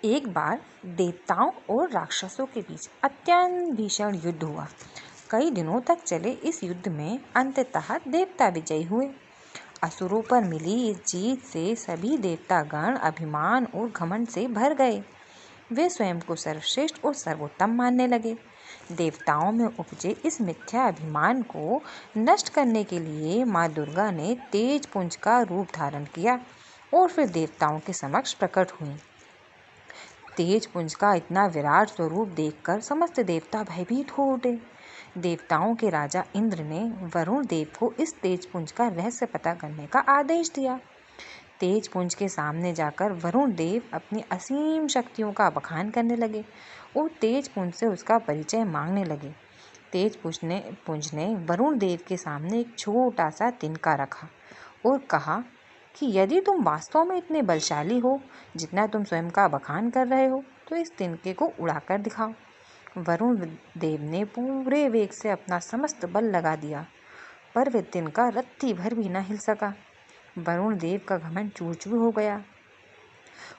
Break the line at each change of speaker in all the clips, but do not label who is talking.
एक बार देवताओं और राक्षसों के बीच अत्यंत भीषण युद्ध हुआ। कई दिनों तक चले इस युद्ध में अंततः देवता विजयी हुए। असुरों पर मिली इस जीत से सभी देवतागण अभिमान और घमंड से भर गए। वे स्वयं को सर्वश्रेष्ठ और सर्वोत्तम मानने लगे। देवताओं में उपजे इस मिथ्या अभिमान को नष्ट करने के लिए माँ दुर्गा ने तेज पुंज का रूप धारण किया और फिर देवताओं के समक्ष प्रकट हुई। तेज पुंज का इतना विराट स्वरूप देखकर समस्त देवता भयभीत हो उठे। देवताओं के राजा इंद्र ने वरुण देव को इस तेज पुंज का रहस्य पता करने का आदेश दिया। तेज पुंज के सामने जाकर वरुण देव अपनी असीम शक्तियों का बखान करने लगे और तेज पुंज से उसका परिचय मांगने लगे। तेज पुंज ने वरुण देव के सामने एक छोटा सा तिनका रखा और कहा कि यदि तुम वास्तव में इतने बलशाली हो जितना तुम स्वयं का बखान कर रहे हो तो इस तिनके को उड़ाकर दिखाओ। वरुण देव ने पूरे वेग से अपना समस्त बल लगा दिया, पर वह तिनका रत्ती भर भी न हिल सका। वरुण देव का घमंड चूर-चूर हो गया।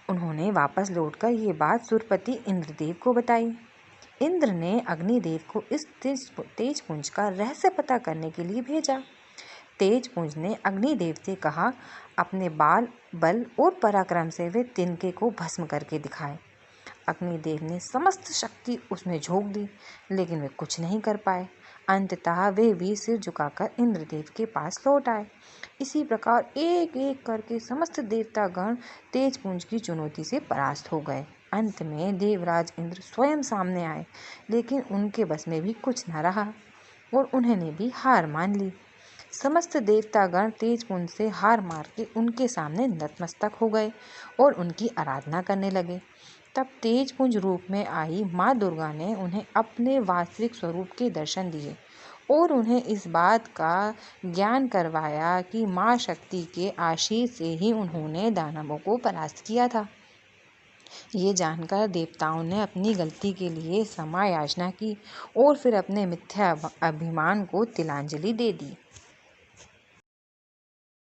उन्होंने वापस लौटकर ये बात सुरपति इंद्रदेव को बताई। इंद्र ने अग्निदेव को इस तेज पुंज का रहस्य पता करने के लिए भेजा। तेज पुंज ने अग्निदेव से कहा, अपने बल और पराक्रम से वे तिनके को भस्म करके दिखाए। अग्निदेव ने समस्त शक्ति उसमें झोंक दी, लेकिन वे कुछ नहीं कर पाए। अंततः वे भी सिर झुकाकर इंद्रदेव के पास लौट आए। इसी प्रकार एक एक करके समस्त देवतागण तेज पुंज की चुनौती से परास्त हो गए। अंत में देवराज इंद्र स्वयं सामने आए, लेकिन उनके बस में भी कुछ न रहा और उन्होंने भी हार मान ली। समस्त देवतागण तेज पुंज से हार मार के उनके सामने नतमस्तक हो गए और उनकी आराधना करने लगे। तब तेज पुंज रूप में आई माँ दुर्गा ने उन्हें अपने वास्तविक स्वरूप के दर्शन दिए और उन्हें इस बात का ज्ञान करवाया कि माँ शक्ति के आशीष से ही उन्होंने दानवों को परास्त किया था। ये जानकर देवताओं ने अपनी गलती के लिए क्षमा याचना की और फिर अपने मिथ्या अभिमान को तिलांजलि दे दी।